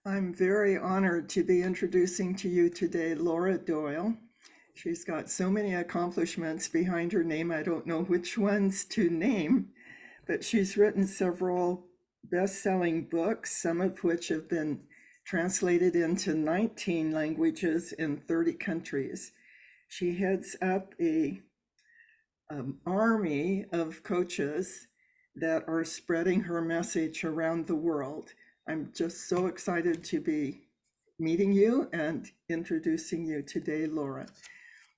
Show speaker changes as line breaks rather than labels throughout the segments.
I'm very honored to be introducing to you today Laura Doyle. She's got so many accomplishments behind her name, I don't know which ones to name, but she's written several best-selling books, some of which have been translated into 19 languages in 30 countries. She heads up a army of coaches that are spreading her message around the world. I'm just so excited to be meeting you and introducing you today, Laura.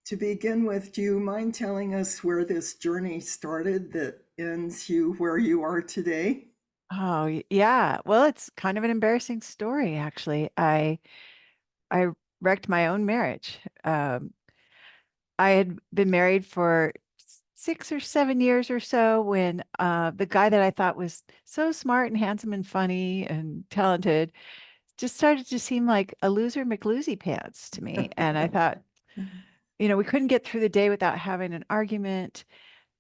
To begin with, do you mind telling us where this journey started that ends you where you are today?
Oh, yeah. Well, it's kind of an embarrassing story, actually. I wrecked my own marriage. I had been married for 6 or 7 years or so when the guy that I thought was so smart and handsome and funny and talented just started to seem like a loser McLoosey pants to me. And I thought, we couldn't get through the day without having an argument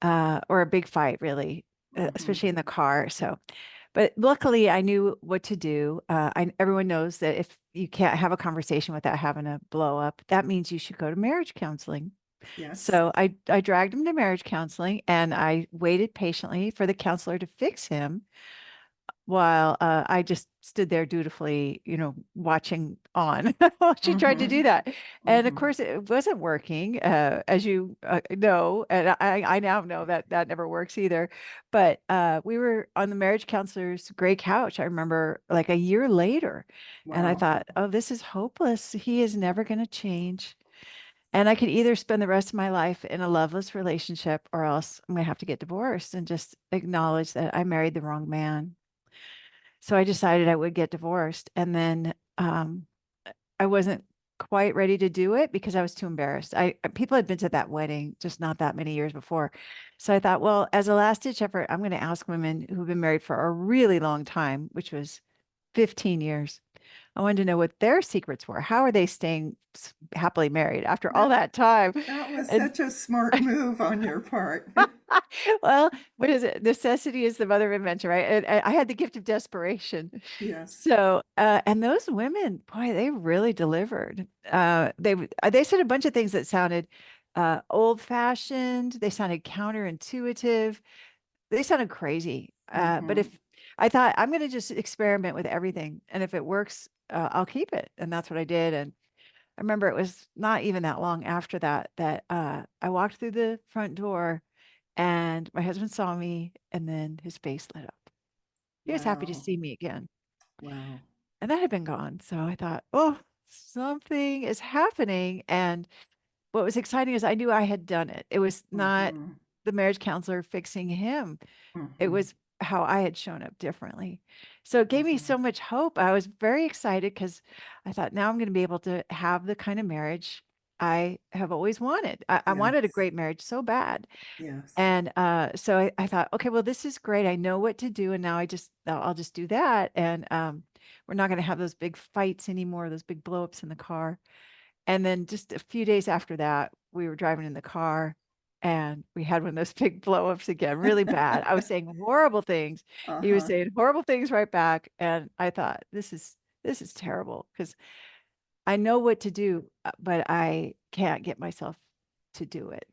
or a big fight, really,
Mhm.
especially in the car. So, but luckily, I knew what to do. Everyone knows that if you can't have a conversation without having a blow up, that means you should go to marriage counseling.
Yes.
So I dragged him to marriage counseling and I waited patiently for the counselor to fix him while I just stood there dutifully, watching on while she tried to do
Mhm.
that. And of
Mhm.
course, it wasn't working, as you know, and I now know that that never works either. But we were on the marriage counselor's gray couch, I remember like a year later, and I
Wow.
thought, oh, this is hopeless. He is never going to change. And I could either spend the rest of my life in a loveless relationship or else I'm going to have to get divorced and just acknowledge that I married the wrong man. So I decided I would get divorced. And then I wasn't quite ready to do it because I was too embarrassed. People had been to that wedding just not that many years before. So I thought, well, as a last ditch effort, I'm going to ask women who've been married for a really long time, which was 15 years. I wanted to know what their secrets were. How are they staying happily married after all
That
that time?
that was
And
such a smart move on your part.
well, what is it? Necessity is the mother of invention, right? And I had the gift of desperation.
Yes.
So, and those women, boy, they really delivered. They said a bunch of things that sounded old-fashioned. They sounded counterintuitive. They sounded crazy. But
Mhm.
if I thought I'm going to just experiment with everything, and if it works, I'll keep it. And that's what I did. And I remember it was not even that long after that that I walked through the front door and my husband saw me and then his face lit up. He was happy to
Wow.
see me again.
Wow.
And that had been gone. So I thought, oh, something is happening. And what was exciting is I knew I had done it. It was not
Mhm.
the marriage counselor fixing him. It
Mhm.
was how I had shown up differently. So it gave me
Mhm.
so much hope. I was very excited because I thought now I'm going to be able to have the kind of marriage I have always wanted. I wanted a
Yes.
great marriage so bad.
Yes.
And so I thought, okay, well, this is great. I know what to do. And now I'll just do that. And we're not going to have those big fights anymore, those big blowups in the car. And then just a few days after that, we were driving in the car and we had one of those big blowups again, really bad. I was saying horrible things. He was
Uh-huh.
saying horrible things right back. And I thought, this is terrible because I know what to do, but I can't get myself to do it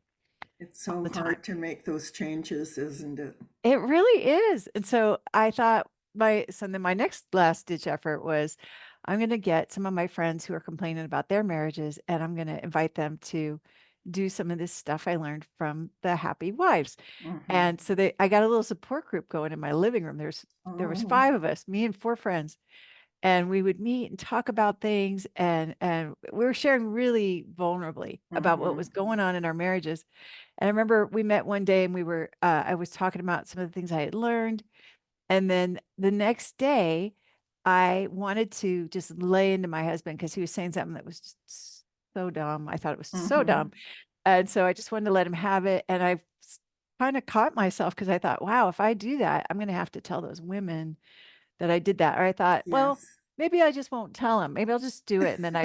It's
all
so
the time.
hard to make those changes, isn't it?
It really is. And so I thought then my next last ditch effort was I'm going to get some of my friends who are complaining about their marriages and I'm going to invite them to do some of this stuff I learned from the happy wives.
Mhm.
And so I got a little support group going in my living room. There was
Oh.
five of us, me and four friends, and we would meet and talk about things and we were sharing really vulnerably about what was
Mhm.
going on in our marriages. And I remember we met one day and I was talking about some of the things I had learned. And then the next day, I wanted to just lay into my husband because he was saying something that was just so dumb. I thought it was so dumb.
Mhm.
And so I just wanted to let him have it. And I kind of caught myself because I thought, wow, if I do that, I'm going to have to tell those women that I did that. Or I thought, well,
Yes.
maybe I just won't tell him. Maybe I'll just do it. And then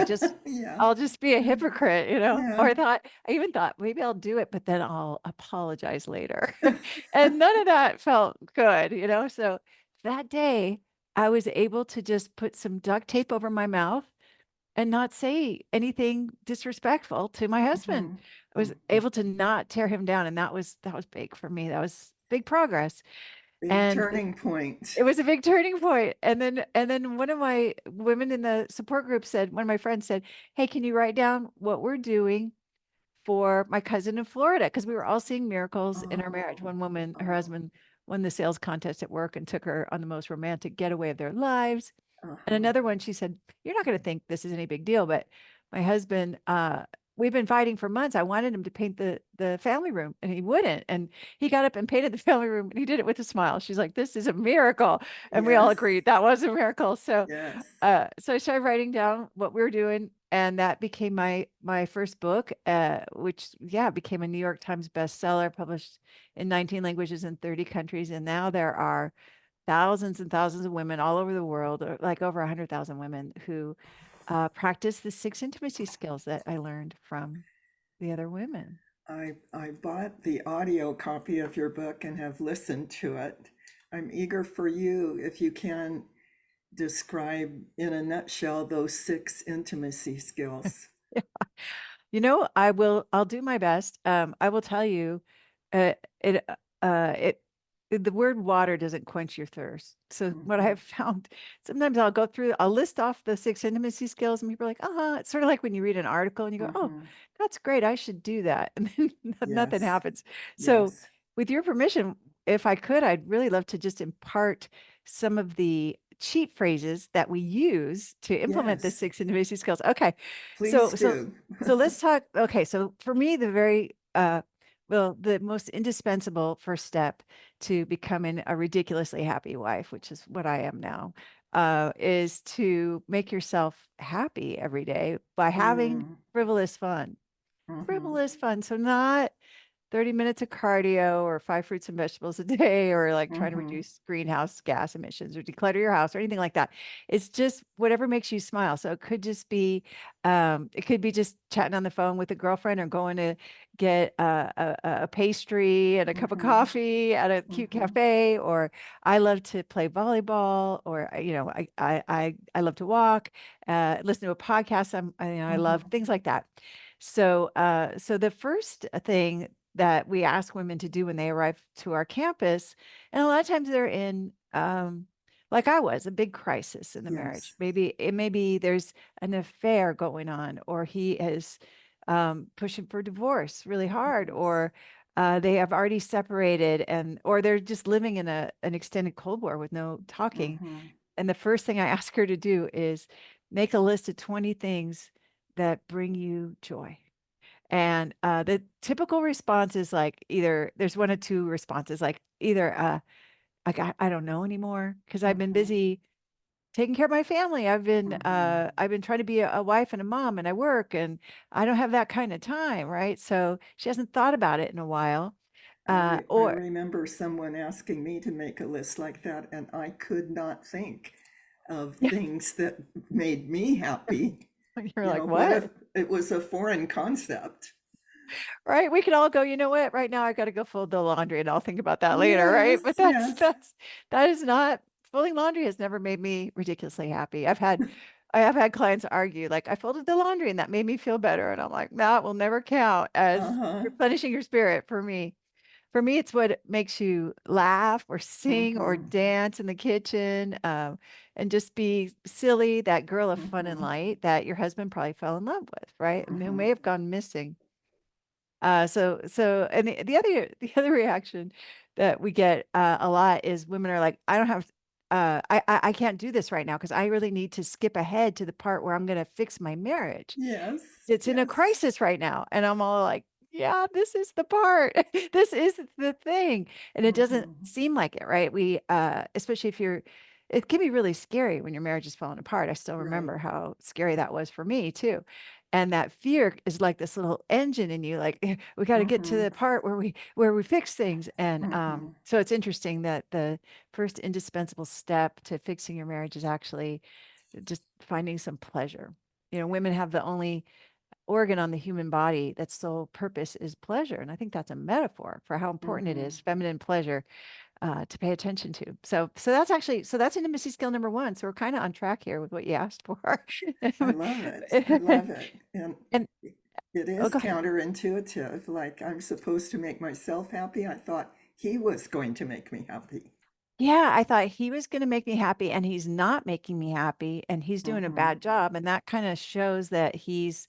Yeah.
I'll just be a hypocrite, Or
Yeah.
I even thought maybe I'll do it, but then I'll apologize later. And none of that felt good. So that day I was able to just put some duct tape over my mouth and not say anything disrespectful to my husband.
Mm-hmm.
I was able to not tear him down, and that was big for me. That was big progress.
Big
And
turning point.
it was a big turning point. And then one of my women in the support group said, one of my friends said, "Hey, can you write down what we're doing for my cousin in Florida?" Because we were all seeing miracles in our marriage.
Oh,
One woman, her
oh,
husband won the sales contest at work and took her on the most romantic getaway of their lives. And
uh-huh.
another one, she said, "You're not going to think this is any big deal, but my husband, we've been fighting for months. I wanted him to paint the family room and he wouldn't. And he got up and painted the family room and he did it with a smile." She's like, "This is a miracle." And we all
Yes,
agreed that was a miracle. So,
yes.
so I started writing down what we were doing, and that became my first book, which yeah became a New York Times bestseller, published in 19 languages in 30 countries. And now there are thousands and thousands of women all over the world, or like over 100,000 women who practice the 6 intimacy skills that I learned from the other women.
I bought the audio copy of your book and have listened to it. I'm eager for you, if you can, describe in a nutshell those 6 intimacy skills.
I'll do my best. I will tell you, it, the word water doesn't quench your thirst. So what I
Mm-hmm.
have found, sometimes I'll list off the 6 intimacy skills and people are like, it's sort of like when you read an article and you go, "Oh,
Mm-hmm.
that's great. I should do that." And then nothing
Yes,
happens. So
yes,
with your permission, if I could, I'd really love to just impart some of the cheat phrases that we use to implement the
yes.
6 intimacy skills. Okay.
Please
So, so
do.
so let's talk. Okay, so for me, the most indispensable first step to becoming a ridiculously happy wife, which is what I am now, is to make yourself happy every day by having
Mm,
frivolous fun.
mm-hmm,
Frivolous fun. So not 30 minutes of cardio or 5 fruits and vegetables a day or like trying to
mm-hmm,
reduce greenhouse gas emissions or declutter your house or anything like that. It's just whatever makes you smile. So it could be just chatting on the phone with a girlfriend or going to get a pastry and a cup of
mm-hmm,
coffee at a cute
mm-hmm,
cafe. Or I love to play volleyball, or I love to walk, listen to a podcast. I love
mm-hmm.
things like that. So the first thing that we ask women to do when they arrive to our campus, and a lot of times they're in, like I was, a big crisis in the marriage.
Yes.
Maybe there's an affair going on, or he is pushing for divorce really hard,
Yes.
or they have already separated, or they're just living in an extended Cold War with no talking.
Mm-hmm.
And the first thing I ask her to do is make a list of 20 things that bring you joy. And the typical response is like, either there's one of two responses, like either like I don't know anymore because I've been
Mm-hmm.
busy taking care of my family.
Mm-hmm.
I've been trying to be a wife and a mom, and I work, and I don't have that kind of time, right? So she hasn't thought about it in a while.
I
Or
remember someone asking me to make a list like that, and I could not think of
yeah,
things that made me happy.
you're
You
like,
know, what
what?
if it was a foreign concept?
Right? We could all go, you know what? Right now I got to go fold the laundry and I'll think about that later, right?
Yes,
But that's
yes.
that's that is not folding laundry has never made me ridiculously happy. I have had clients argue, like, "I folded the laundry and that made me feel better." And I'm like, "That will never count as
Uh-huh.
replenishing your spirit for me." For me, it's what makes you laugh or sing or
Mm-hmm.
dance in the kitchen, and just be silly, that girl of fun and
Mm-hmm.
light that your husband probably fell in love with, right? And who
Mm-hmm.
may have gone missing. And the other reaction that we get a lot is women are like, "I don't have, I can't do this right now because I really need to skip ahead to the part where I'm going to fix my marriage.
Yes,
It's in a
yes.
crisis right now." And I'm all like, "Yeah, this is the part. This is the thing." And it doesn't
Mm-hmm.
seem like it, right? Especially if it can be really scary when your marriage is falling apart. I still
Right.
remember how scary that was for me too. And that fear is like this little engine in you, like, we got to get to
Mm-hmm.
the part where we fix things. And
Mm-hmm.
so it's interesting that the first indispensable step to fixing your marriage is actually just finding some pleasure. Women have the only organ on the human body that's sole purpose is pleasure. And I think that's a metaphor for how important it
Mm-hmm.
is, feminine pleasure. to pay attention to. So that's actually, so that's intimacy skill number one. So we're kind of on track here with what you asked for.
I love it. I love it. And
And
it
oh,
is
go ahead.
counterintuitive. Like I'm supposed to make myself happy. I thought he was going to make me happy.
Yeah, I thought he was going to make me happy, and he's not making me happy, and he's doing a
Mm-hmm.
bad job. And that kind of shows that he's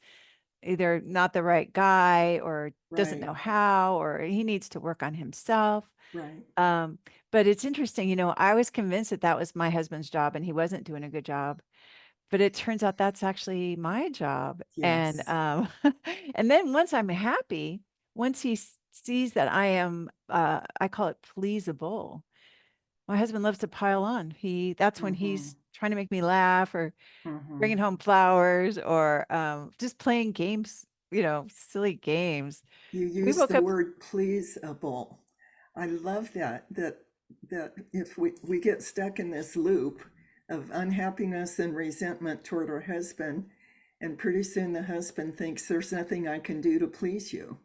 either not the right guy or doesn't
Right.
know how, or he needs to work on himself.
Right.
Um, but it's interesting, I was convinced that that was my husband's job and he wasn't doing a good job. But it turns out that's actually my job. And
Yes.
and then once I'm happy, once he sees that I am I call it pleasable. My husband loves to pile on. That's when
Mm-hmm.
he's trying to make me laugh or
Mm-hmm.
bringing home flowers or just playing games, silly games.
You
We
use
woke
the
up.
word pleasable. I love that if we get stuck in this loop of unhappiness and resentment toward our husband, and pretty soon the husband thinks there's nothing I can do to please you.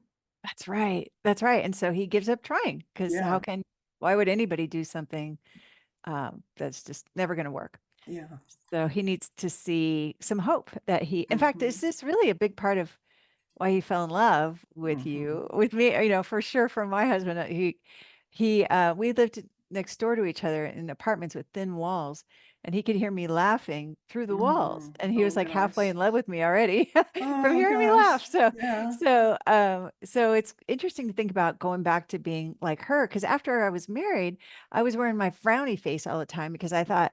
That's right. That's right. And so he gives up trying because
Yeah.
why would anybody do something that's just never going to work?
Yeah.
So he needs to see some hope that in fact,
Mm-hmm.
is this really a big part of why he fell in love with
Mm-hmm.
you, with me, for sure from my husband. We lived next door to each other in apartments with thin walls, and he could hear me laughing through the
Mm-hmm.
walls, and he
Oh
was like halfway
gosh.
in love with me already from
Oh
hearing me
gosh.
laugh. So,
Yeah.
so it's interesting to think about going back to being like her, because after I was married, I was wearing my frowny face all the time because I thought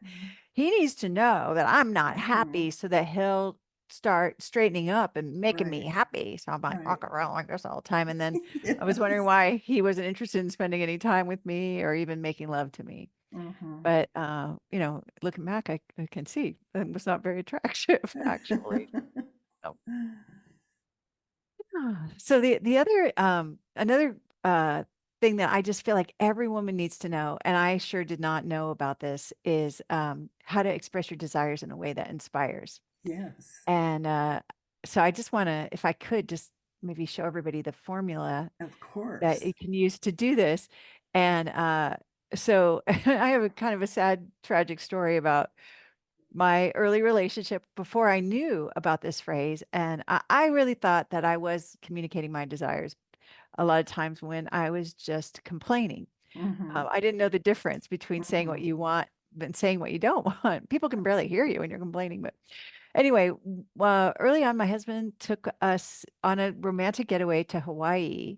he needs to know that I'm not
Mm-hmm.
happy so that he'll start straightening up and making me
Right.
happy. So I'm like
Right.
walking around like this all the time. And then I was wondering
Yes.
why he wasn't interested in spending any time with me or even making love to me.
Mm-hmm.
But looking back, I can see it was not very attractive, actually. So, so the other another thing that I just feel like every woman needs to know, and I sure did not know about this, is how to express your desires in a way that inspires.
Yes.
And so I just want to, if I could, just maybe show everybody the formula
Of
that
course.
you can use to do this. And so I have a kind of a sad, tragic story about my early relationship before I knew about this phrase. And I really thought that I was communicating my desires a lot of times when I was just complaining.
Mm-hmm.
I didn't know the difference between saying what
Mm-hmm.
you want and saying what you don't want. People can barely hear you when you're complaining, but anyway, early on, my husband took us on a romantic getaway to Hawaii.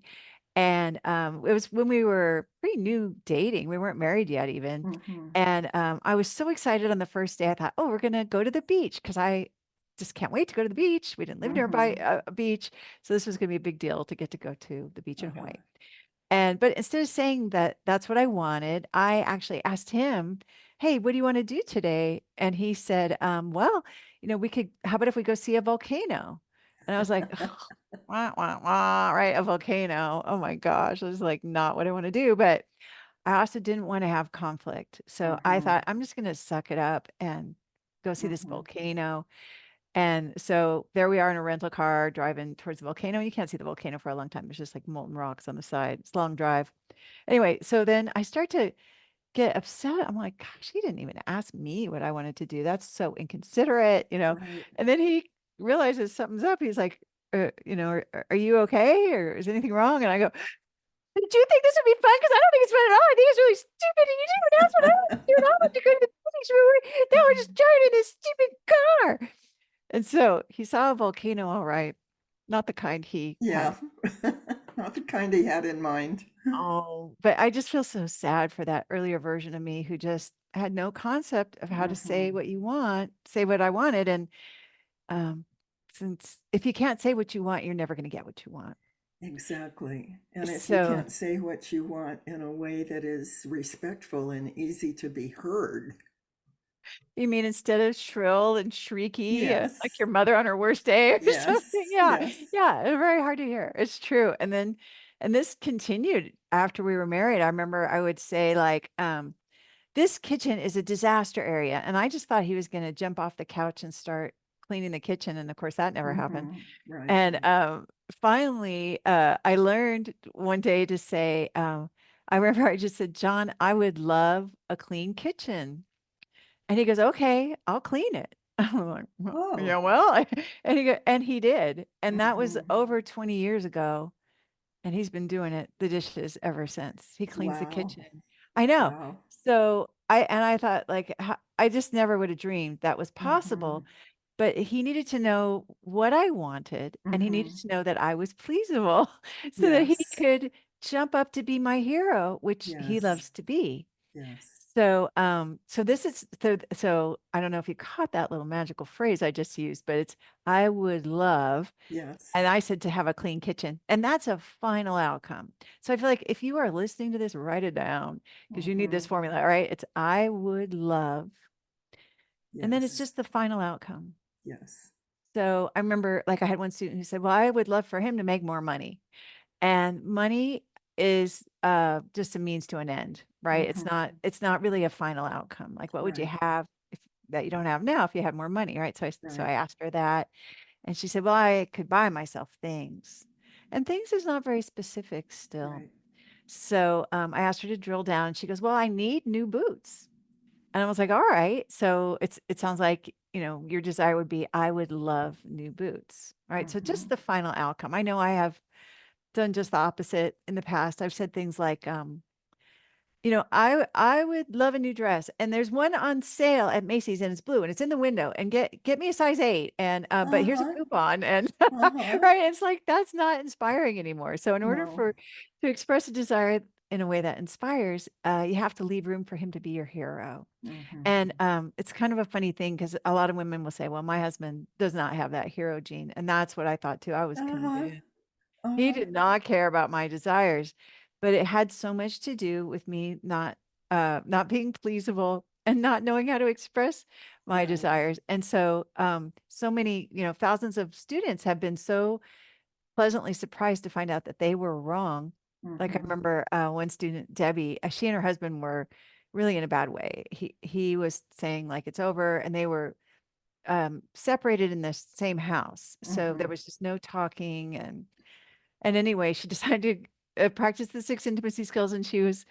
And it was when we were pretty new dating. We weren't married yet, even.
Mm-hmm.
And I was so excited on the first day. I thought, oh, we're going to go to the beach because I just can't wait to go to the beach. We didn't live nearby
Mm-hmm.
a beach. So this was going to be a big deal to get to go to the beach in
Uh-huh.
Hawaii. But instead of saying that that's what I wanted, I actually asked him, "Hey, what do you want to do today?" And he said, "Well, how about if we go see a volcano?" And I was like, wah, wah, wah, right, a volcano. Oh my gosh, this is like not what I want to do. But I also didn't want to have conflict. So I
Mm-hmm.
thought I'm just going to suck it up and go see this
Mm-hmm.
volcano. And so there we are in a rental car driving towards the volcano. You can't see the volcano for a long time. There's just like molten rocks on the side. It's a long drive. Anyway, so then I start to get upset. I'm like, gosh, he didn't even ask me what I wanted to do. That's so inconsiderate.
Right.
And then he realizes something's up. He's like, are you okay? Or is anything wrong? And I go, did you think this would be fun? Because I don't think it's fun at all. I think it's really stupid. And you didn't ask what I want to do. And I want to go to the beach. Now we're just driving in this stupid car. And so he saw a volcano, all right, not the kind he
Yeah.
had.
Not the kind he had in mind.
Oh, but I just feel so sad for that earlier version of me who just had no concept of how to say
Mm-hmm.
what you want, say what I wanted. And um, since if you can't say what you want, you're never going to get what you want.
Exactly. And if you
So
can't say what you want in a way that is respectful and easy to be heard,
you mean instead of shrill and shrieky, like
yes.
your mother on her worst day or something?
Yes.
Yeah,
Yes.
yeah, very hard to hear. It's true. And this continued after we were married. I remember I would say like, this kitchen is a disaster area. And I just thought he was going to jump off the couch and start cleaning the kitchen. And of course, that never happened.
Mm-hmm. Right.
And finally, I learned one day to say, I remember I just said, John, I would love a clean kitchen. And he goes, okay, I'll clean it. I'm like, "Well, yeah,
Oh.
well, and he did. And that was
Mm-hmm.
over 20 years ago. And he's been doing the dishes ever since. He cleans the
Wow.
kitchen. I know.
Wow.
So I thought like I just never would have dreamed that was
Mm-hmm.
possible. But he needed to know what I wanted, and he needed
Mm-hmm.
to know that I was pleasable so that he
Yes.
could jump up to be my hero, which he
Yes.
loves to be.
Yes.
So this is so I don't know if you caught that little magical phrase I just used, but it's I would love,
Yes.
and I said to have a clean kitchen, and that's a final outcome. So I feel like if you are listening to this, write it down because you need
Mm-hmm.
this formula, all right? It's I would love, and then it's
Yes.
just the final outcome.
Yes.
So I remember like I had one student who said, "Well, I would love for him to make more money." And money is just a means to an end, right?
Mm-hmm.
It's not really a final outcome. Like what would you
Right.
have if that you don't have now if you had more money, right? So
Right.
I asked her that and she said, "Well, I could buy myself things." And things is not very specific still.
Right.
So I asked her to drill down. She goes, "Well, I need new boots." And I was like, "All right." So it sounds like, your desire would be, I would love new boots. All right. So
Mm-hmm.
just the final outcome. I know I have done just the opposite in the past. I've said things like, I would love a new dress, and there's one on sale at Macy's, and it's blue, and it's in the window, and get me a size 8, and but here's a
Uh-huh.
coupon, and
Uh-huh.
right, it's like that's not inspiring anymore. So in order
No.
for to express a desire in a way that inspires, you have to leave room for him to be your hero.
Mm-hmm.
And it's kind of a funny thing because a lot of women will say, "Well, my husband does not have that hero gene," and that's what I thought too. I was
Uh-huh.
convinced. He
Uh-huh.
did not care about my desires, but it had so much to do with me not being pleasable and not knowing how to express my
Right.
desires. And so so many, thousands of students have been so pleasantly surprised to find out that they were wrong. Like I
Mm-hmm.
remember one student, Debbie, she and her husband were really in a bad way. He was saying like it's over, and they were separated in the same house. So there
Mm-hmm.
was just no talking, and anyway, she decided to practice the 6 intimacy skills, and she was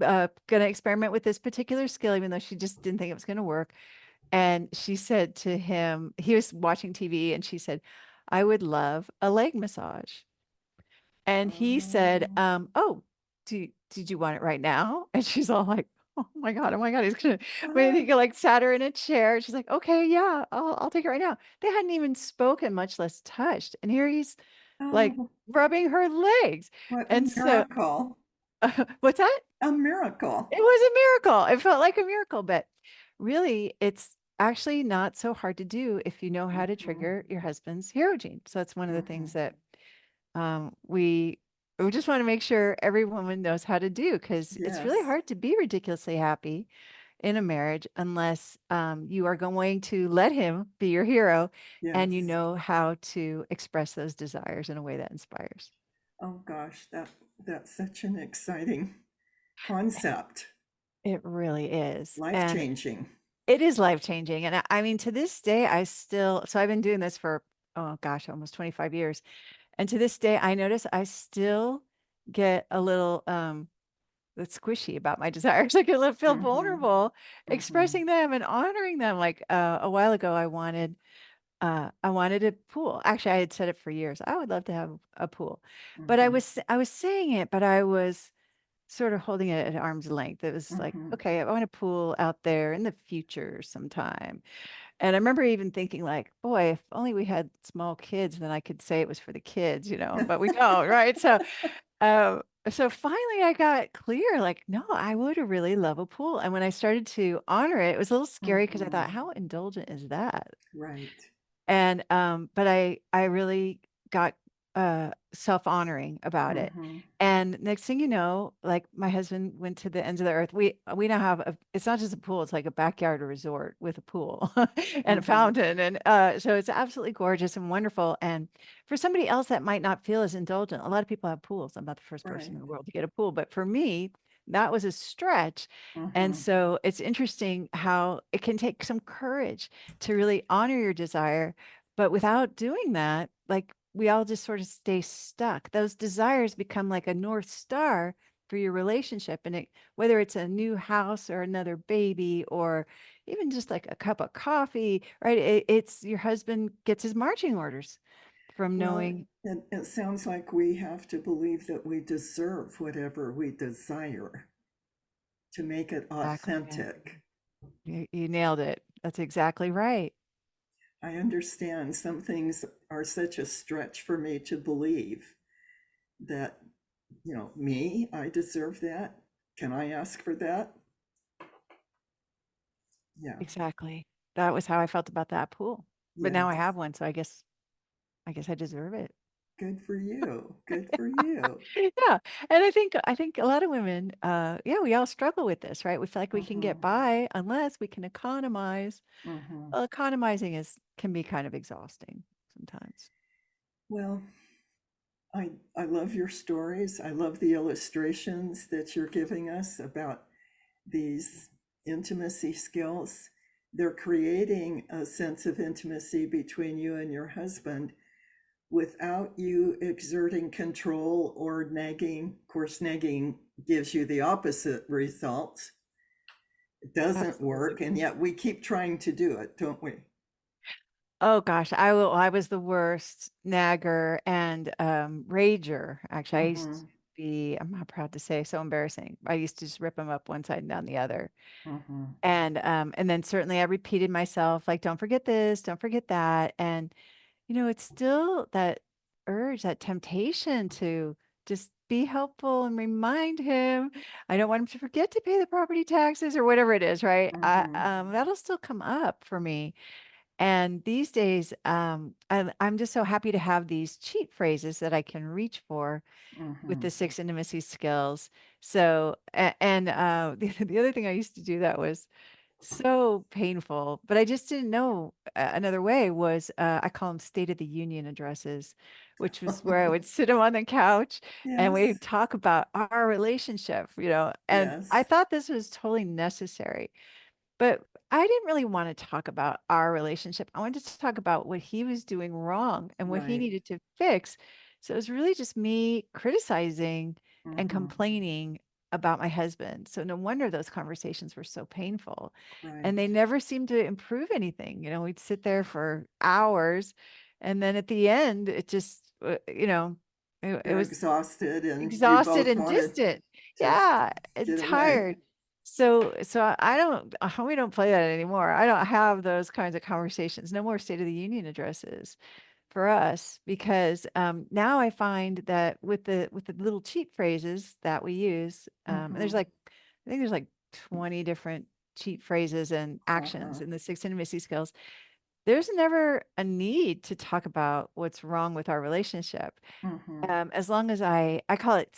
going to experiment with this particular skill, even though she just didn't think it was going to work. And she said to him, he was watching TV, and she said, I would love a leg massage. And he said,
Oh.
oh, did you want it right now? And she's all like, oh my God, he's gonna, when
Uh-huh.
he like sat her in a chair. She's like, okay, yeah, I'll take it right now. They hadn't even spoken, much less touched. And here he's like
Oh,
rubbing her legs.
what a
And so,
miracle.
what's that?
A miracle.
It was a miracle. It felt like a miracle, but really, it's actually not so hard to do if you know how to
Mm-hmm.
trigger your husband's hero gene. So that's one of the
Mm-hmm.
things that we just want to make sure every woman knows how to do because it's really
Yes.
hard to be ridiculously happy in a marriage unless you are going to let him be your hero and you
Yes.
know how to express those desires in a way that inspires.
Oh gosh, that's such an exciting concept.
It really is.
Life
And
changing.
it is life changing. And I mean, to this day, so I've been doing this for, oh gosh, almost 25 years. And to this day, I notice I still get a little that's squishy about my desires. I can feel
Mm-hmm.
vulnerable
Mm-hmm.
expressing them and honoring them. Like a while ago, I wanted a pool. Actually, I had said it for years. I would love to have a pool, but
Mm-hmm.
I was saying it, but I was sort of holding it at arm's length. It was like,
Mm-hmm.
okay, I want a pool out there in the future sometime. And I remember even thinking like, boy, if only we had small kids, then I could say it was for the kids, but we don't, right? So finally I got clear, like, no, I would really love a pool. And when I started to honor it, it was a little scary because I
Mm-hmm.
thought, how indulgent is that?
Right.
And, but I really got, self-honoring about it.
Mm-hmm.
And next thing you know, like my husband went to the ends of the earth. We now have it's not just a pool, it's like a backyard resort with a pool and a
Mm-hmm.
fountain. And so it's absolutely gorgeous and wonderful. And for somebody else that might not feel as indulgent, a lot of people have pools. I'm not the first person
Right.
in the world to get a pool, but for me, that was a stretch. And
Mm-hmm.
so it's interesting how it can take some courage to really honor your desire. But without doing that, like we all just sort of stay stuck. Those desires become like a North Star for your relationship. And whether it's a new house or another baby or even just like a cup of coffee, right? It's your husband gets his marching orders from
Well,
knowing.
it sounds like we have to believe that we deserve whatever we desire to make it
Exactly, man.
authentic.
You nailed it. That's exactly right.
I understand some things are such a stretch for me to believe that, me, I deserve that. Can I ask for that? Yeah,
Exactly. That was how I felt about that pool. But now I
yes.
have one, so I guess I deserve it.
Good for you. Good for you.
Yeah, and I think a lot of women, yeah, we all struggle with this, right? We feel like we can
Mm-hmm.
get by unless we can economize.
Mm-hmm.
Well, economizing can be kind of exhausting sometimes.
Well, I love your stories. I love the illustrations that you're giving us about these intimacy skills. They're creating a sense of intimacy between you and your husband without you exerting control or nagging. Of course, nagging gives you the opposite result. It doesn't work,
Absolutely.
and yet we keep trying to do it, don't we?
Oh gosh, I was the worst nagger and rager. Actually, I used
Mm-hmm.
to be, I'm not proud to say, so embarrassing. I used to just rip them up one side and down the other.
Mm-hmm.
And then certainly I repeated myself, like, don't forget this, don't forget that. And it's still that urge, that temptation to just be helpful and remind him. I don't want him to forget to pay the property taxes or whatever it is, right?
Mm-hmm.
That'll still come up for me. And these days, I'm just so happy to have these cheat phrases that I can reach for with
Mm-hmm.
the six intimacy skills. So, the other thing I used to do that was so painful, but I just didn't know another way was I call them State of the Union addresses, which was where I would sit him on the couch and we'd
Yes.
talk about our relationship, and I
Yes.
thought this was totally necessary. But I didn't really want to talk about our relationship. I wanted to talk about what he was doing wrong and what he
Right.
needed to fix. So it was really just me criticizing and
Mm-hmm.
complaining about my husband. So no wonder those conversations were so painful. And
Right.
they never seemed to improve anything. We'd sit there for hours. And then at the end, it just, it
You're
was
exhausted and you
exhausted
both
and
want to
distant.
just
Yeah, and
get away.
tired. So I don't we don't play that anymore. I don't have those kinds of conversations. No more State of the Union addresses for us because now I find that with the little cheat phrases that we use, and
Mm-hmm.
I think there's like 20 different cheat phrases and
Uh-huh.
actions in the six intimacy skills. There's never a need to talk about what's wrong with our relationship,
Mm-hmm.
as long as I call it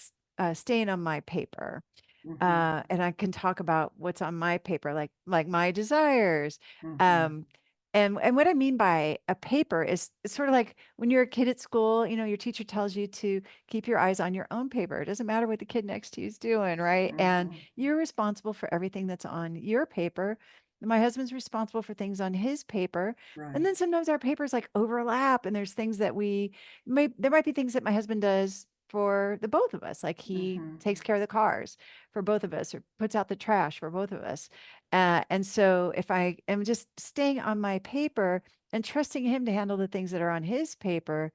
staying on my paper,
Mm-hmm.
and I can talk about what's on my paper, like my desires.
Mm-hmm.
Um, and what I mean by a paper is it's sort of like when you're a kid at school, your teacher tells you to keep your eyes on your own paper. It doesn't matter what the kid next to you is doing, right? And
Mm-hmm.
you're responsible for everything that's on your paper. My husband's responsible for things on his paper. And
Right.
then sometimes our papers like overlap, and there's things that there might be things that my husband does for the both of us, like he
Mm-hmm.
takes care of the cars for both of us or puts out the trash for both of us. And so if I am just staying on my paper and trusting him to handle the things that are on his paper,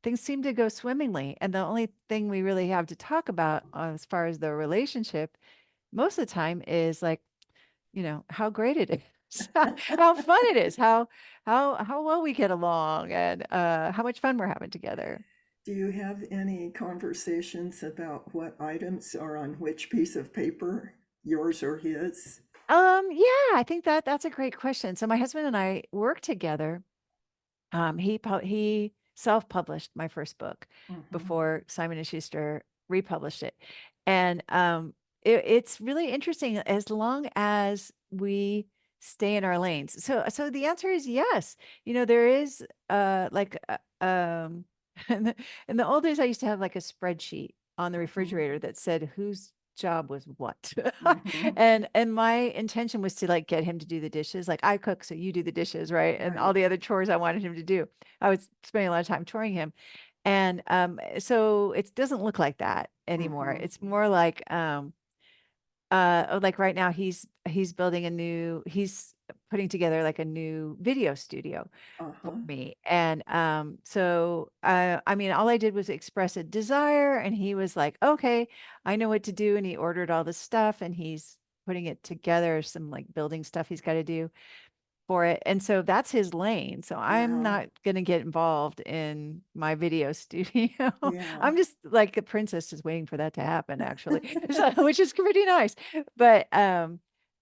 things seem to go swimmingly. And the only thing we really have to talk about as far as the relationship most of the time is like, how great it is, how fun it is, how well we get along, and how much fun we're having together.
Do you have any conversations about what items are on which piece of paper, yours or his?
Yeah, I think that's a great question. So my husband and I work together. He self-published my first book
Mm-hmm.
before Simon and Schuster republished it. And it's really interesting as long as we stay in our lanes. So the answer is yes. There is in the old days I used to have like a spreadsheet on the
Mm-hmm.
refrigerator that said whose job was what.
Mm-hmm.
And my intention was to like get him to do the dishes. Like I cook, so you do the dishes, right? And all
Right.
the other chores I wanted him to do. I was spending a lot of time touring him. And so it doesn't look like that anymore.
Mm-hmm.
It's more like right now he's building he's putting together like a new video studio for
Uh-huh.
me. And so I mean, all I did was express a desire, and he was like, okay, I know what to do. And he ordered all the stuff, and he's putting it together, some like building stuff he's got to do for it. And so that's his lane. So I'm
Yeah.
not going to get involved in my video studio.
Yeah.
I'm just like a princess is waiting for that to happen, actually, which is pretty nice. But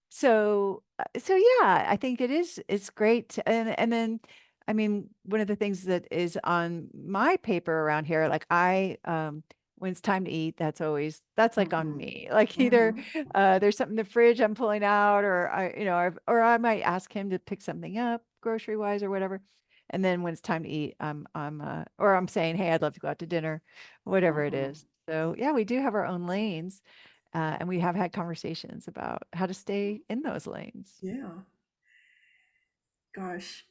so yeah, I think it's great. And then I mean, one of the things that is on my paper around here, like when it's time to eat, that's like on
Mm-hmm.
me. Like either
Mm-hmm.
there's something in the fridge I'm pulling out, or or I might ask him to pick something up grocery wise or whatever. And then when it's time to eat, or I'm saying, hey, I'd love to go out to dinner, whatever it
Mm-hmm.
is. So yeah, we do have our own lanes, and we have had conversations about how to stay in those lanes.
Yeah. Gosh,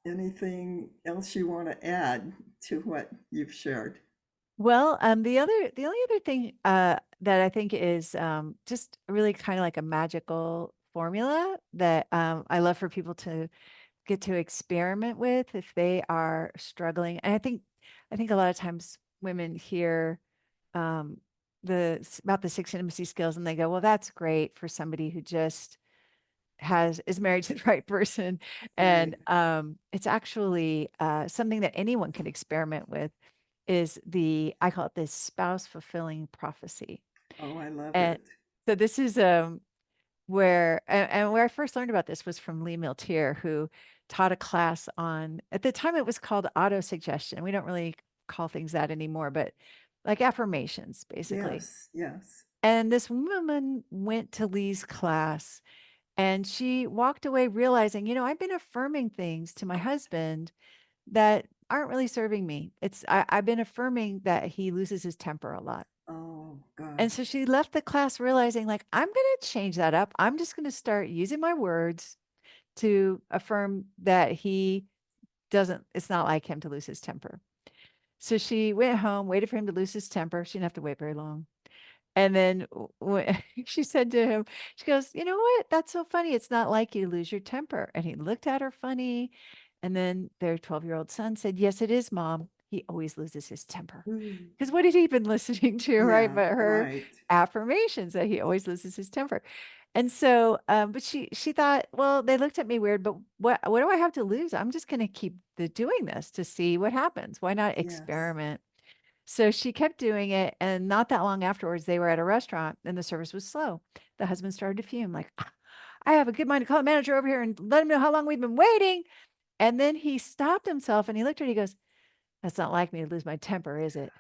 anything else you want to add to what you've shared?
Well, the only other thing that I think is just really kind of like a magical formula that I love for people to get to experiment with if they are struggling. And I think a lot of times women hear um, about the six intimacy skills, and they go, "Well, that's great for somebody who just has is married to the right person." And
Right.
it's actually something that anyone can experiment with. Is I call it the spouse fulfilling prophecy.
Oh, I love
And
it.
so this is and where I first learned about this was from Lee Miltier, who taught a class on, at the time it was called auto suggestion. We don't really call things that anymore, but like affirmations, basically.
Yes, yes.
And this woman went to Lee's class, and she walked away realizing, I've been affirming things to my husband that aren't really serving me. I've been affirming that he loses his temper a lot.
Oh,
And so
gosh.
she left the class realizing, like, I'm going to change that up. I'm just going to start using my words to affirm that it's not like him to lose his temper. So she went home, waited for him to lose his temper. She didn't have to wait very long. And then she said to him, she goes, "You know what? That's so funny. It's not like you to lose your temper." And he looked at her funny. And then their 12-year-old son said, "Yes, it is, Mom. He always loses his temper."
Ooh.
Because what had he been listening to, right?
Yeah,
But her
right.
affirmations that he always loses his temper. And so, but she thought, well, they looked at me weird, but what do I have to lose? I'm just going to keep doing this to see what happens. Why not
Yes.
experiment? So she kept doing it, and not that long afterwards, they were at a restaurant and the service was slow. The husband started to fume, like, "Ah, I have a good mind to call the manager over here and let him know how long we've been waiting." And then he stopped himself and he looked at her and he goes, "That's not like me to lose my temper, is it?"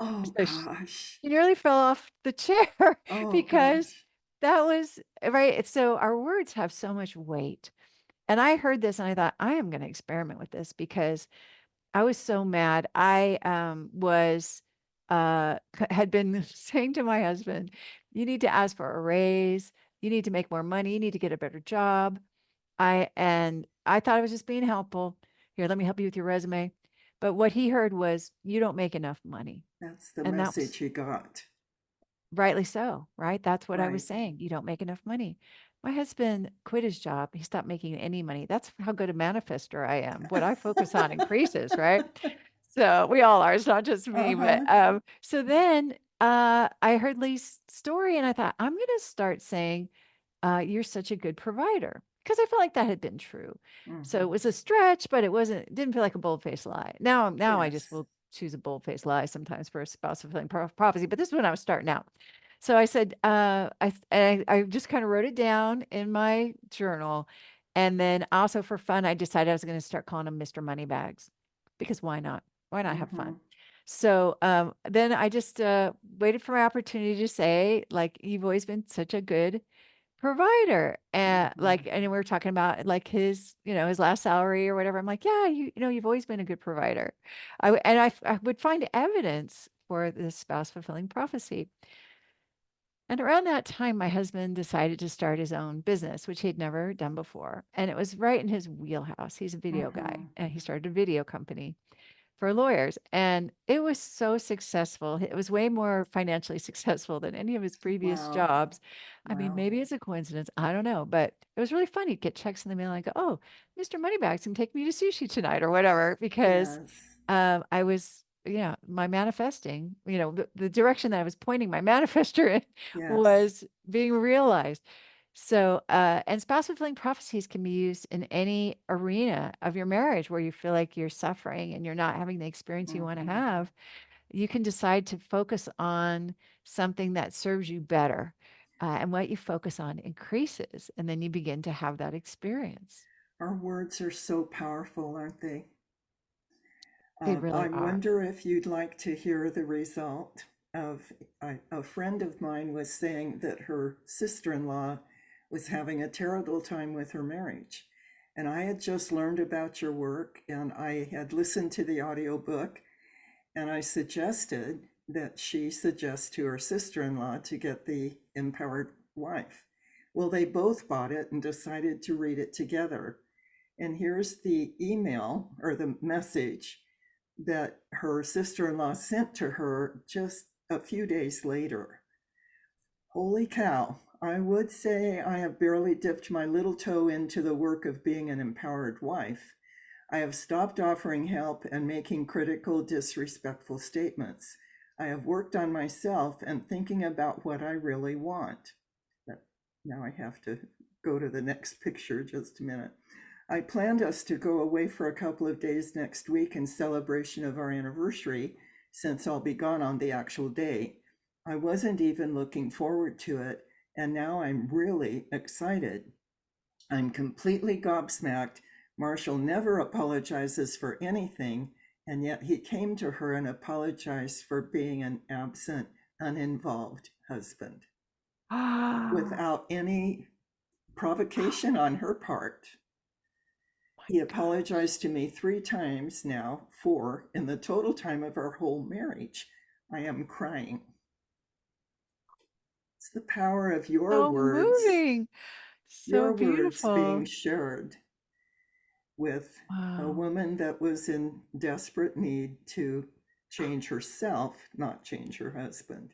Oh,
So
gosh.
she nearly fell off the chair
Oh,
because
gosh.
that was right. So our words have so much weight. And I heard this and I thought, I am going to experiment with this because I was so mad. I had been saying to my husband, "You need to ask for a raise. You need to make more money. You need to get a better job." I thought I was just being helpful. "Here, let me help you with your resume." But what he heard was, "You don't make enough money."
That's the
And that
message
was
he got.
rightly so, right? That's what I was
Right.
saying. You don't make enough money. My husband quit his job. He stopped making any money. That's how good a manifester I am. What I focus on increases, right? So we all are. It's not just me. But
Uh-huh.
so then I heard Lee's story and I thought, I'm going to start saying, "You're such a good provider." Because I felt like that had been true. So it
Mhm.
was a stretch, but didn't feel like a bold-faced lie. Now I just
Yes.
will choose a bold-faced lie sometimes for a spouse fulfilling prophecy, but this is when I was starting out. So I said, I just kind of wrote it down in my journal. And then also for fun, I decided I was going to start calling him Mr. Moneybags because why not? Why not have fun?
Mhm.
So then I just waited for my opportunity to say, like, "You've always been such a good provider." And
Mhm.
we were talking about like his last salary or whatever. I'm like, "Yeah, you've always been a good provider." I would find evidence for this spouse fulfilling prophecy. And around that time, my husband decided to start his own business, which he'd never done before. And it was right in his wheelhouse. He's a video guy
Mhm.
and he started a video company. for lawyers, and it was so successful. It was way more financially successful than any of his previous
Wow.
jobs. I mean,
Wow.
maybe it's a coincidence, I don't know, but it was really funny to get checks in the mail and go, "Oh, Mr. Moneybags can take me to sushi tonight," or whatever, because,
Yes.
I was yeah, my manifesting, the direction that I was pointing my manifestor in
Yes.
was being realized. So, and spouse fulfilling prophecies can be used in any arena of your marriage where you feel like you're suffering and you're not having the experience you want to
Hmm.
have. You can decide to focus on something that serves you better. And what you focus on increases, and then you begin to have that experience.
Our words are so powerful, aren't they?
They
I
really are.
wonder if you'd like to hear the result of a friend of mine was saying that her sister-in-law was having a terrible time with her marriage. And I had just learned about your work and I had listened to the audiobook and I suggested that she suggest to her sister-in-law to get the Empowered Wife. Well, they both bought it and decided to read it together. And here's the email or the message that her sister-in-law sent to her just a few days later. Holy cow. I would say I have barely dipped my little toe into the work of being an empowered wife. I have stopped offering help and making critical, disrespectful statements. I have worked on myself and thinking about what I really want. But now I have to go to the next picture just a minute. I planned us to go away for a couple of days next week in celebration of our anniversary, since I'll be gone on the actual day. I wasn't even looking forward to it, and now I'm really excited. I'm completely gobsmacked. Marshall never apologizes for anything, and yet he came to her and apologized for being an absent, uninvolved husband
Oh
without any provocation on her part.
my
He
God.
apologized to me 3 times now, 4 in the total time of our whole marriage. I am crying. It's the power of
So moving. So
your words being
beautiful.
shared with a
Wow.
woman that was in desperate need to change herself, not change her husband.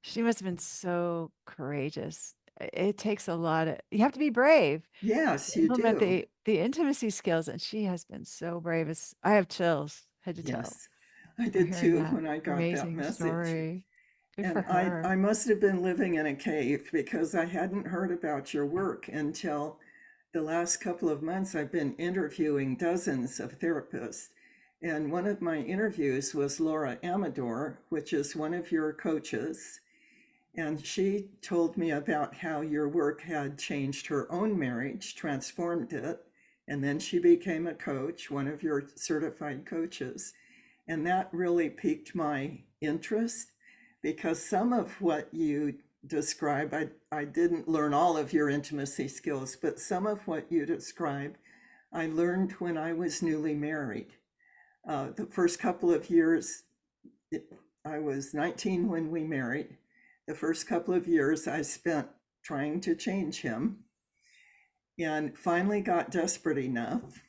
She must have been so courageous. It takes a lot of you have to be brave
Yes,
to
you
implement
do.
the intimacy skills, and she has been so brave. I have chills head to toe
Yes, I
for
did
hearing
too
that
when I got that
amazing
message.
story. Good for
And
her.
I must have been living in a cave because I hadn't heard about your work until the last couple of months. I've been interviewing dozens of therapists. And one of my interviews was Laura Amador, which is one of your coaches. And she told me about how your work had changed her own marriage, transformed it. And then she became a coach, one of your certified coaches. And that really piqued my interest because some of what you describe, I didn't learn all of your intimacy skills, but some of what you describe, I learned when I was newly married. The first couple of years, it, I was 19 when we married. The first couple of years I spent trying to change him and finally got desperate enough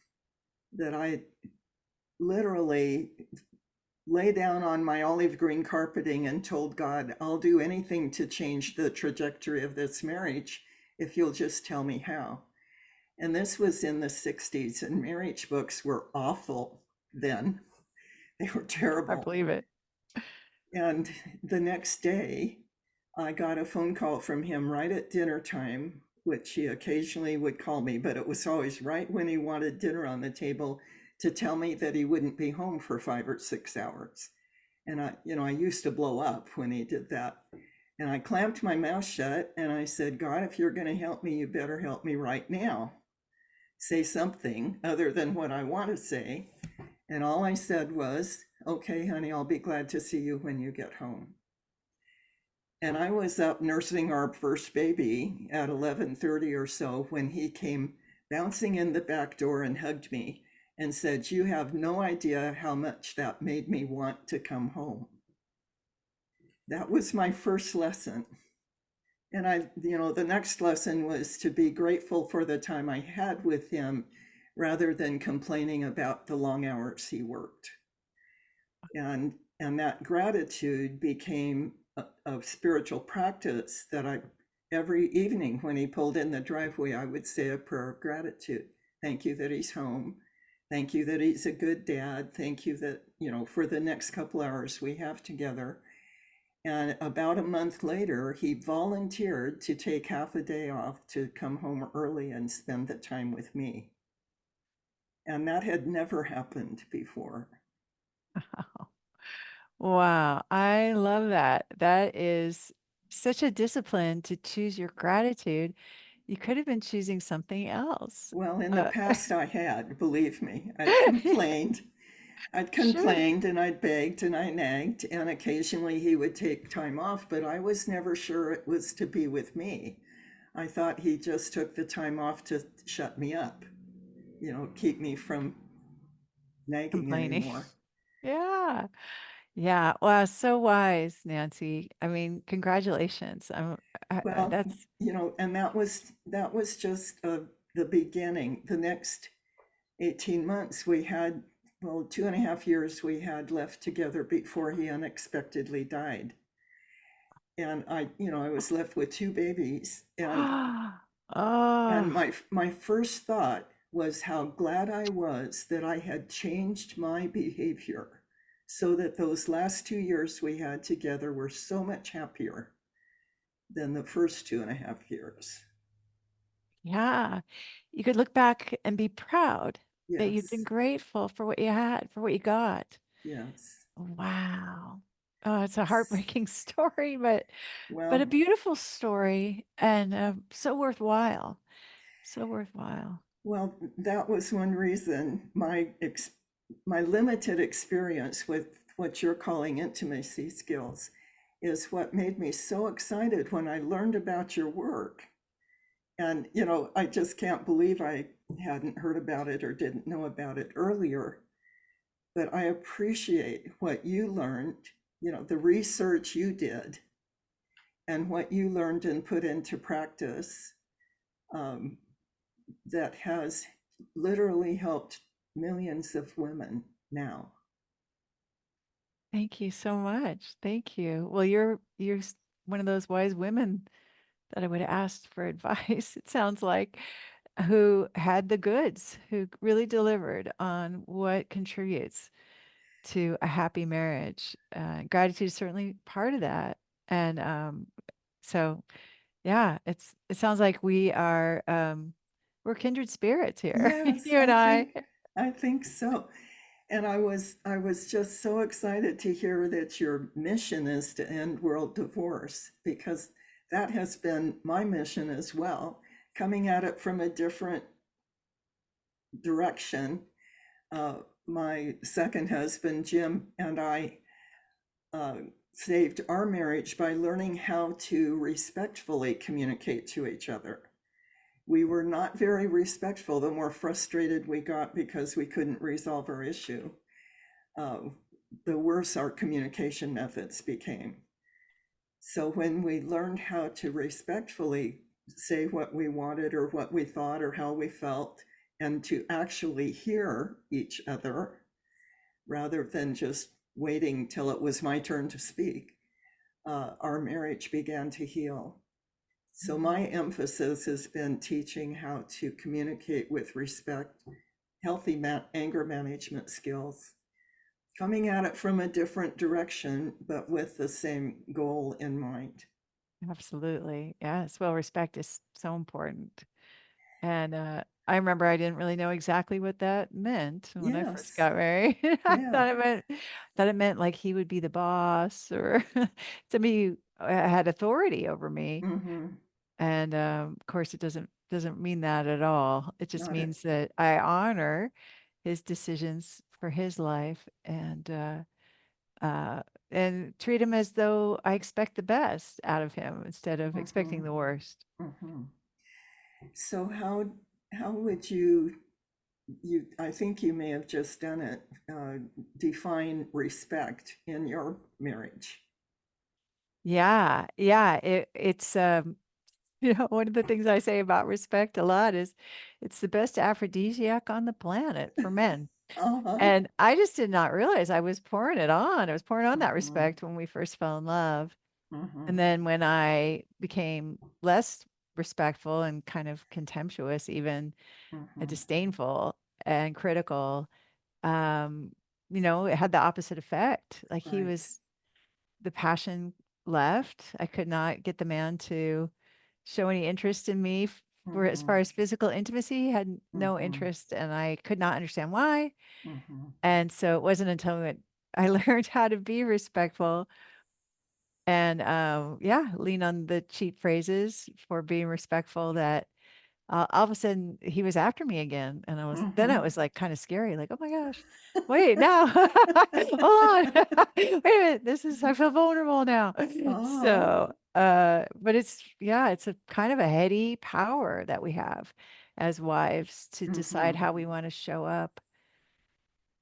that I literally lay down on my olive green carpeting and told God, I'll do anything to change the trajectory of this marriage if you'll just tell me how. And this was in the 60s, and marriage books were awful then. They were
I
terrible.
believe it.
And the next day, I got a phone call from him right at dinner time, which he occasionally would call me, but it was always right when he wanted dinner on the table to tell me that he wouldn't be home for 5 or 6 hours. And I used to blow up when he did that. And I clamped my mouth shut and I said, God, if you're going to help me, you better help me right now. Say something other than what I want to say. And all I said was, okay, honey, I'll be glad to see you when you get home. And I was up nursing our first baby at 11:30 or so when he came bouncing in the back door and hugged me and said, you have no idea how much that made me want to come home. That was my first lesson. And the next lesson was to be grateful for the time I had with him rather than complaining about the long hours he worked. And that gratitude became a spiritual practice that I every evening when he pulled in the driveway, I would say a prayer of gratitude. Thank you that he's home. Thank you that he's a good dad. Thank you that, for the next couple hours we have together. And about a month later, he volunteered to take half a day off to come home early and spend the time with me. And that had never happened before.
Wow, I love that. That is such a discipline to choose your gratitude. You could have been choosing something else.
Well, in the
Uh,
past, I had, believe me, I'd complained. I'd
sure.
complained and I'd begged and I nagged, and occasionally he would take time off, but I was never sure it was to be with me. I thought he just took the time off to shut me up, keep me from nagging
Complaining.
anymore.
Yeah. Yeah. Wow. So wise, Nancy. I mean, congratulations.
Well,
That's
and that was just the beginning. The next 18 months we had, well, 2.5 years we had left together before he unexpectedly died. And I was left with two babies, and
oh,
my first thought was how glad I was that I had changed my behavior so that those last 2 years we had together were so much happier than the first 2.5 years.
yeah. You could look back and be proud that you've been
Yes,
grateful for what you had, for what you got.
yes.
Wow. Oh, it's a heartbreaking story, but a
Well,
beautiful story and so worthwhile. So worthwhile.
well, that was one reason my limited experience with what you're calling intimacy skills is what made me so excited when I learned about your work. And, I just can't believe I hadn't heard about it or didn't know about it earlier. But I appreciate what you learned, the research you did and what you learned and put into practice, um, that has literally helped millions of women now.
Thank you so much. Thank you. Well, you're one of those wise women that I would have asked for advice, it sounds like, who had the goods, who really delivered on what contributes to a happy marriage. Gratitude is certainly part of that. And so yeah, it sounds like we're kindred spirits here,
Yes,
you and
I
I.
think I think so. And I was just so excited to hear that your mission is to end world divorce, because that has been my mission as well, coming at it from a different direction. My second husband, Jim, and I uh, saved our marriage by learning how to respectfully communicate to each other. We were not very respectful. The more frustrated we got because we couldn't resolve our issue, uh, the worse our communication methods became. So when we learned how to respectfully say what we wanted or what we thought or how we felt, and to actually hear each other rather than just waiting till it was my turn to speak, our marriage began to heal. So my emphasis has been teaching how to communicate with respect, healthy anger management skills, coming at it from a different direction, but with the same goal in mind.
Absolutely. Yes. Well, respect is so important. And I remember I didn't really know exactly what that meant when I first
Yes,
got married. I
yeah.
thought it meant like he would be the boss or somebody who had authority over me.
Mm-hmm.
And of course, it doesn't mean that at all. It just
Not it.
means that I honor his decisions for his life uh, and treat him as though I expect the best out of him instead of expecting
Mm-hmm.
the worst.
Mm-hmm. So how would you I think you may have just done it, define respect in your marriage?
Yeah, yeah. It's one of the things I say about respect a lot is it's the best aphrodisiac on the planet for men.
Uh-huh.
And I just did not realize I was pouring it on. I was pouring on that
Mhm.
respect when we first fell in love. And
Mhm.
then when I became less respectful and kind of contemptuous, even
Mhm.
disdainful and critical, um, it had the opposite effect. Like he
Right.
was the passion left. I could not get the man to show any interest in me for as far
Mhm.
as physical intimacy. He had no
Mhm.
interest, and I could not understand why.
Mhm.
And so it wasn't until I learned how to be respectful and yeah, lean on the cheap phrases for being respectful that all of a sudden he was after me again. And then it
Mhm.
was like kind of scary, like, oh my gosh, wait, now, hold on. Wait a minute. I feel vulnerable now.
Uh-huh.
So, but yeah, it's a kind of a heady power that we have as wives to decide
Mhm.
how we want to show up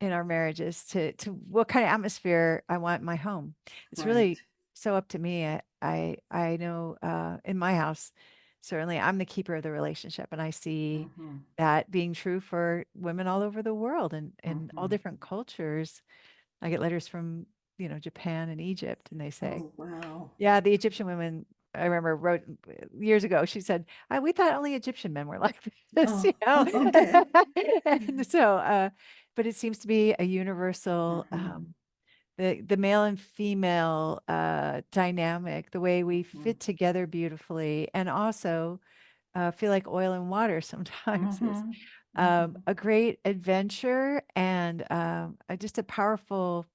in our marriages to what kind of atmosphere I want in my home. It's really
Right.
so up to me. I know in my house, certainly I'm the keeper of the relationship, and I see
Mhm.
that being true for women all over the world and in all
Mhm.
different cultures. I get letters from, Japan and Egypt, and they say,
Oh, wow.
yeah, the Egyptian women, I remember wrote years ago, she said, we thought only Egyptian men were like this,
Oh, okay.
And so, but it seems to be a universal,
Mhm.
the male and female dynamic, the way we
Mhm.
fit together beautifully, and also feel like oil and water sometimes is
Mhm. Mhm.
a great adventure and just a powerful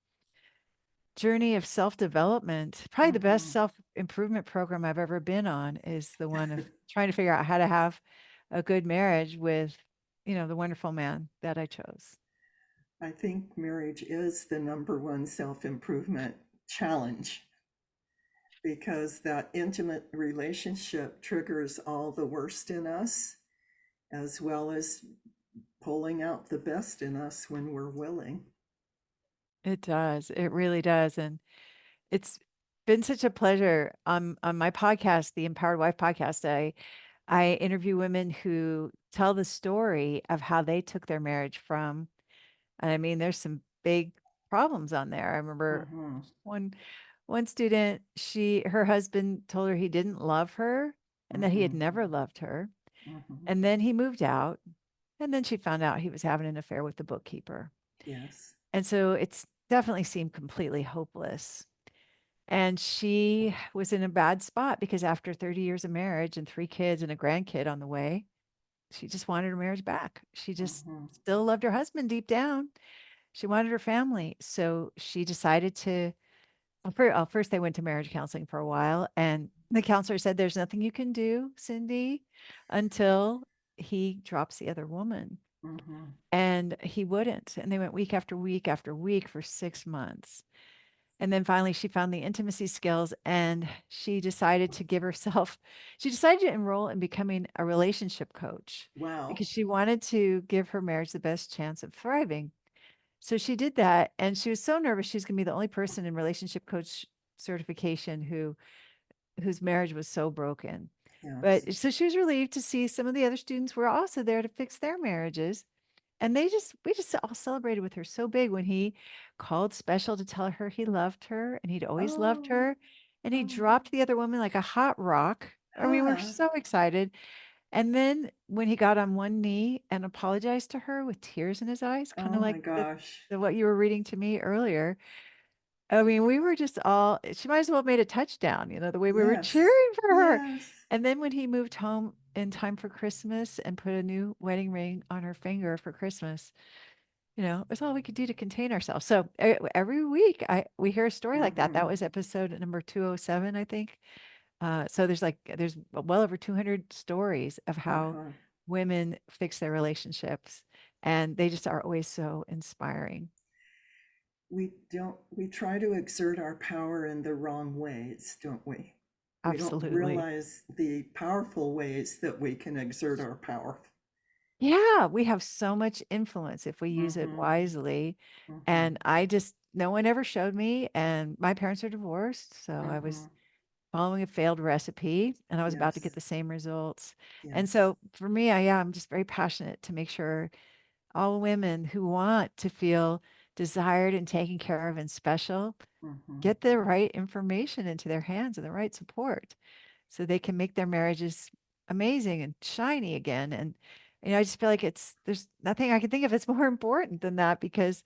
journey of self-development. Probably the best
Mhm.
self-improvement program I've ever been on is the one of trying to figure out how to have a good marriage with, the wonderful man that I chose.
I think marriage is the number one self-improvement challenge because that intimate relationship triggers all the worst in us as well as pulling out the best in us when we're willing.
It does. It really does. And it's been such a pleasure on my podcast, the Empowered Wife podcast. I interview women who tell the story of how they took their marriage from, and I mean, there's some big problems on there. I remember
Mhm.
one one student, her husband told her he didn't love her and that he had
Mhm.
never loved her.
Mhm.
And then he moved out, and then she found out he was having an affair with the bookkeeper.
Yes.
And so it's definitely seemed completely hopeless. And she was in a bad spot because after 30 years of marriage and 3 kids and a grandkid on the way, she just wanted her marriage back. She just
Mhm.
still loved her husband deep down. She wanted her family. So she decided to, first they went to marriage counseling for a while, and the counselor said, there's nothing you can do, Cindy, until he drops the other woman.
Mhm.
And he wouldn't. And they went week after week after week for 6 months. And then finally, she found the intimacy skills and she decided to she decided to enroll in becoming a relationship coach
Wow.
because she wanted to give her marriage the best chance of thriving. So she did that. And she was so nervous. She's going to be the only person in relationship coach certification whose marriage was so broken.
Yes.
But so she was relieved to see some of the other students were also there to fix their marriages. And we just all celebrated with her so big when he called special to tell her he loved her and he'd always loved
Oh.
her. And he
Oh.
dropped the other woman like a hot rock. I mean, we're
Huh.
so excited. And then when he got on one knee and apologized to her with tears in his eyes, kind
Oh
of like
my gosh.
what you were reading to me earlier. I mean, we were just all, she might as well have made a touchdown, the way we were
Yes.
cheering for her.
Yes.
And then when he moved home in time for Christmas and put a new wedding ring on her finger for Christmas, it's all we could do to contain ourselves. So every week we hear a story like that. That
Mhm.
was episode number 207, I think. So there's well over 200 stories of how
Uh-huh.
women fix their relationships, and they just are always so inspiring.
We try to exert our power in the wrong ways, don't we? We don't
Absolutely.
realize the powerful ways that we can exert our power.
Yeah, we have so much influence if we use it
Mhm.
wisely.
Mhm.
And no one ever showed me, and my parents are divorced, so I was
Mhm.
following a failed recipe and I was about to get
Yes.
the same results. And
Yes.
so for me, yeah, I'm just very passionate to make sure all women who want to feel desired and taken care of and special,
Hmm.
get the right information into their hands and the right support so they can make their marriages amazing and shiny again. And I just feel like there's nothing I can think of that's more important than that, because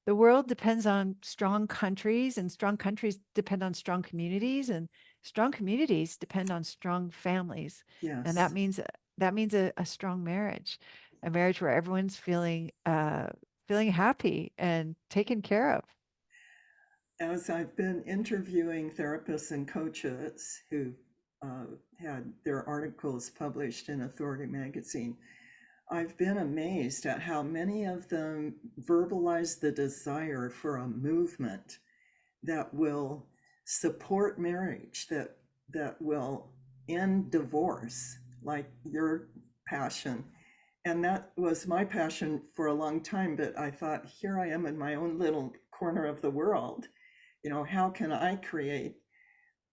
the world depends on strong countries, and strong countries depend on strong communities, and strong communities depend on strong families. And
Yes.
that means a strong marriage, a marriage where everyone's feeling happy and taken care of.
As I've been interviewing therapists and coaches who uh, had their articles published in Authority magazine, I've been amazed at how many of them verbalize the desire for a movement that will support marriage, that will end divorce, like your passion. And that was my passion for a long time, but I thought, here I am in my own little corner of the world. How can I create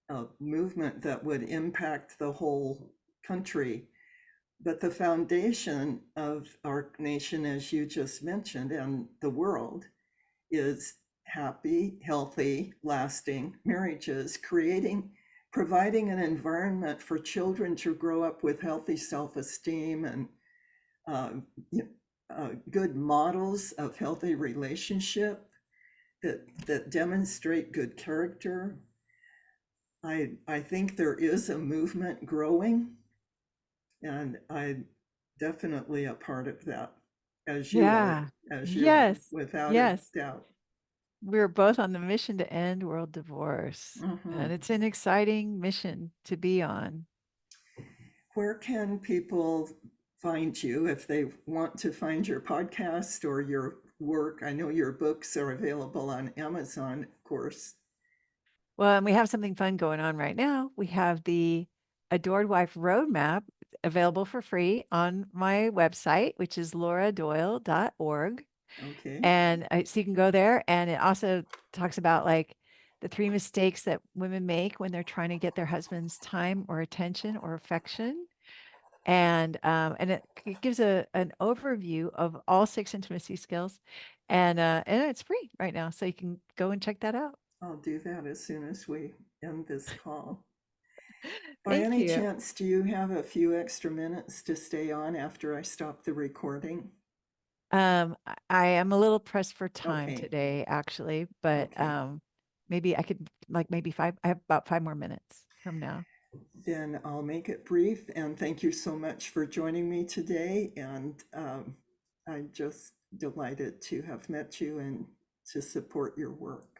a movement that would impact the whole country? But the foundation of our nation, as you just mentioned, and the world, is happy, healthy, lasting marriages, providing an environment for children to grow up with healthy self-esteem and uh, good models of healthy relationship that demonstrate good character. I think there is a movement growing, and I'm definitely a part of that, as you are,
Yeah.
as you are,
Yes.
without a
Yes.
doubt.
We're both on the mission to end world divorce.
Mhm.
And it's an exciting mission to be on.
Where can people find you if they want to find your podcast or your work? I know your books are available on Amazon, of course.
Well, and we have something fun going on right now. We have the Adored Wife Roadmap available for free on my website, which is lauradoyle.org.
Okay.
And so you can go there. And it also talks about like the 3 mistakes that women make when they're trying to get their husband's time or attention or affection. And it gives an overview of all 6 intimacy skills. And it's free right now. So you can go and check that out.
I'll do that as soon as we end this call. By
Thank
any
you.
chance, do you have a few extra minutes to stay on after I stop the recording?
I am a little pressed for time
Okay.
today, actually, but
Okay.
maybe I could like maybe five. I have about 5 more minutes from now.
Then I'll make it brief, and thank you so much for joining me today. And I'm just delighted to have met you and to support your work.